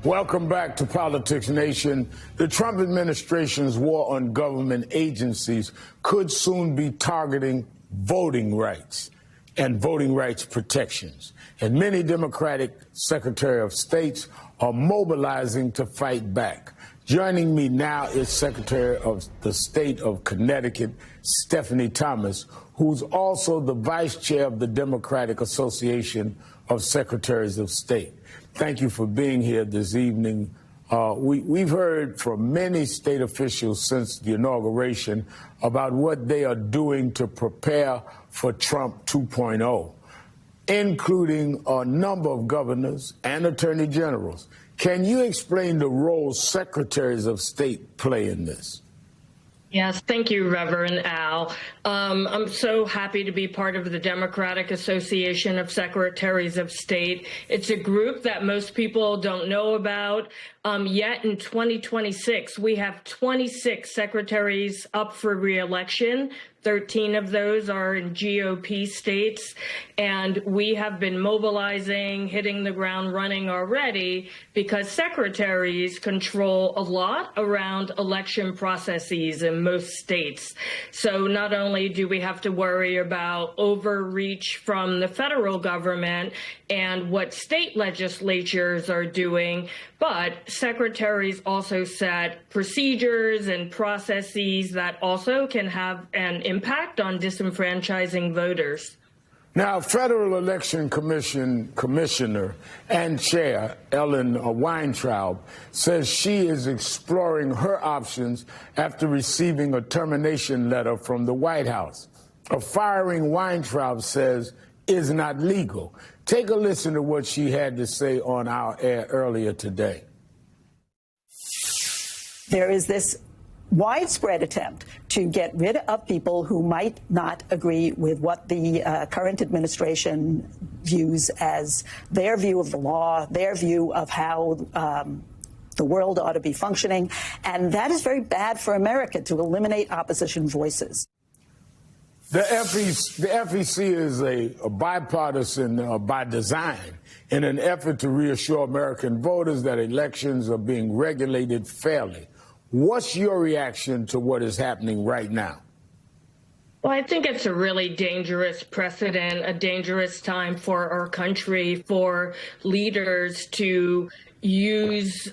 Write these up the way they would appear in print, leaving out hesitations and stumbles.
Welcome back to Politics Nation. The Trump administration's war on government agencies could soon be targeting voting rights and voting rights protections. And many Democratic Secretary of States are mobilizing to fight back. Joining me now is Secretary of the State of Connecticut, Stephanie Thomas, who's also the Vice Chair of the Democratic Association of Secretaries of State. Thank you for being here this evening. We've heard from many state officials since the inauguration about what they are doing to prepare for Trump 2.0, including a number of governors and attorney generals. Can you explain the role secretaries of state play in this? Yes, thank you, Reverend Al. I'm so happy to be part of the Democratic Association of Secretaries of State. It's a group that most people don't know about. Yet in 2026, we have 26 secretaries up for re-election. 13 of those are in GOP states, and we have been mobilizing, hitting the ground running already because secretaries control a lot around election processes in most states. So not only do we have to worry about overreach from the federal government and what state legislatures are doing, but secretaries also set procedures and processes that also can have an impact on disenfranchising voters. Now, Federal Election Commission Commissioner and Chair Ellen Weintraub says she is exploring her options after receiving a termination letter from the White House. A firing, Weintraub says, is not legal. Take a listen to what she had to say on our air earlier today. There is this widespread attempt to get rid of people who might not agree with what the current administration views as their view of the law, their view of how the world ought to be functioning. And that is very bad for America, to eliminate opposition voices. The FEC is a bipartisan by design in an effort to reassure American voters that elections are being regulated fairly. What's your reaction to what is happening right now? Well, I think it's a really dangerous precedent, a dangerous time for our country, for leaders to use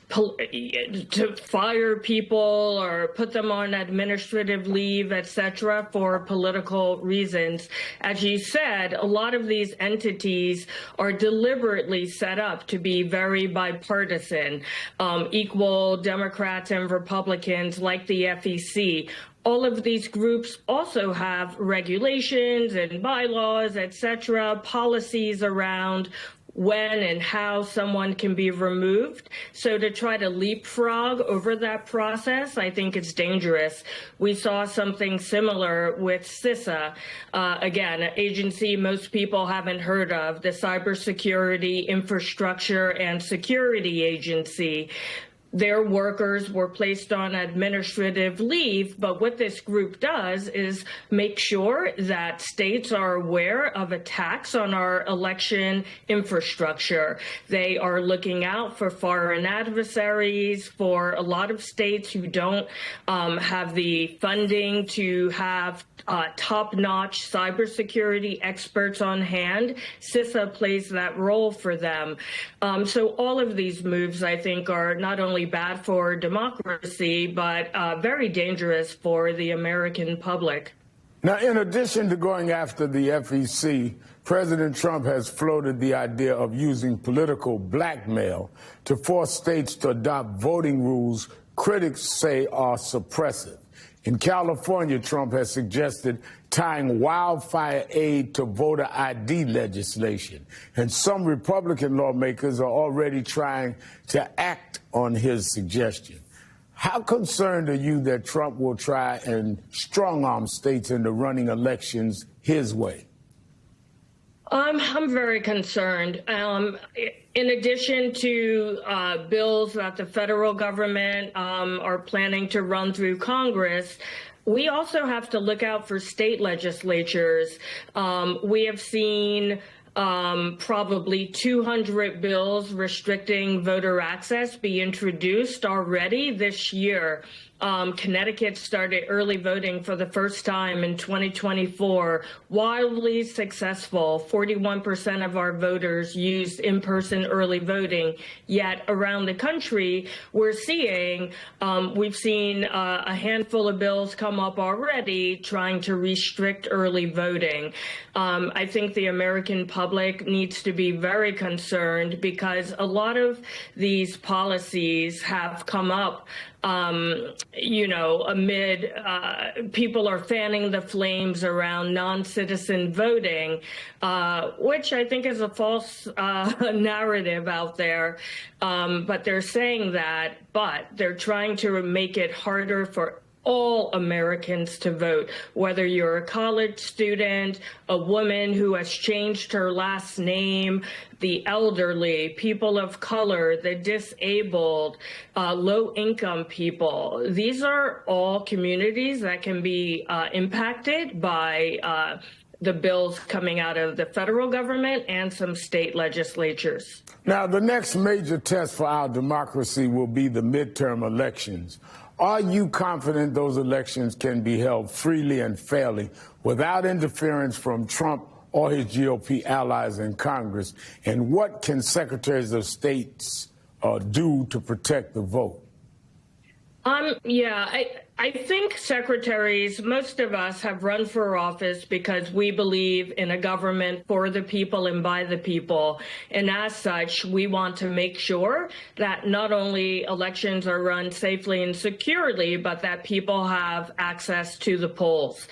to fire people or put them on administrative leave, etc., for political reasons. As you said, a lot of these entities are deliberately set up to be very bipartisan, equal Democrats and Republicans like the FEC. All of these groups also have regulations and bylaws, etc., policies around when and how someone can be removed. So to try to leapfrog over that process, I think it's dangerous. We saw something similar with CISA, again, an agency most people haven't heard of, the Cybersecurity Infrastructure and Security Agency. Their workers were placed on administrative leave, but what this group does is make sure that states are aware of attacks on our election infrastructure. They are looking out for foreign adversaries, for a lot of states who don't have the funding to have top-notch cybersecurity experts on hand. CISA plays that role for them. So all of these moves, I think, are not only bad for democracy, but very dangerous for the American public. Now, in addition to going after the FEC, President Trump has floated the idea of using political blackmail to force states to adopt voting rules critics say are suppressive. In California, Trump has suggested tying wildfire aid to voter ID legislation. And some Republican lawmakers are already trying to act on his suggestion. How concerned are you that Trump will try and strong-arm states into running elections his way? I'm very concerned. In addition to bills that the federal government are planning to run through Congress, we also have to look out for state legislatures. We have seen probably 200 bills restricting voter access be introduced already this year. Connecticut started early voting for the first time in 2024, wildly successful. 41% of our voters used in-person early voting. Yet around the country, we've seen a handful of bills come up already trying to restrict early voting. I think the American public needs to be very concerned because a lot of these policies have come up amid people are fanning the flames around non-citizen voting, which I think is a false narrative out there. But they're saying that, but they're trying to make it harder for all Americans to vote, whether you're a college student, a woman who has changed her last name, the elderly, people of color, the disabled, low-income people. These are all communities that can be impacted by the bills coming out of the federal government and some state legislatures. Now, the next major test for our democracy will be the midterm elections. Are you confident those elections can be held freely and fairly without interference from Trump or his GOP allies in Congress? And what can secretaries of state do to protect the vote? I think secretaries, most of us have run for office because we believe in a government for the people and by the people. And as such, we want to make sure that not only elections are run safely and securely, but that people have access to the polls.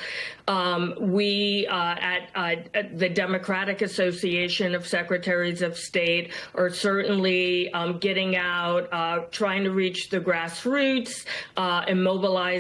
We at the Democratic Association of Secretaries of State are certainly getting out, trying to reach the grassroots and mobilizing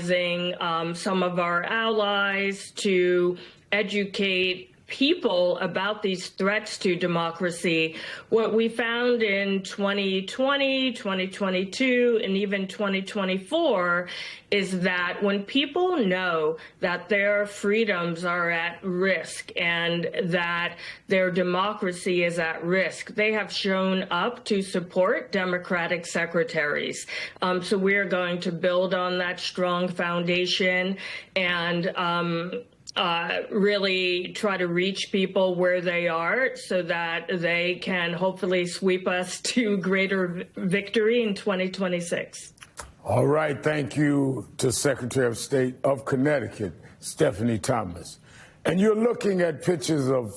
some of our allies to educate people about these threats to democracy. What we found in 2020, 2022, and even 2024 is that when people know that their freedoms are at risk and that their democracy is at risk, they have shown up to support Democratic secretaries. So we are going to build on that strong foundation and really try to reach people where they are so that they can hopefully sweep us to greater victory in 2026. All right. Thank you to Secretary of State of Connecticut, Stephanie Thomas. And you're looking at pictures of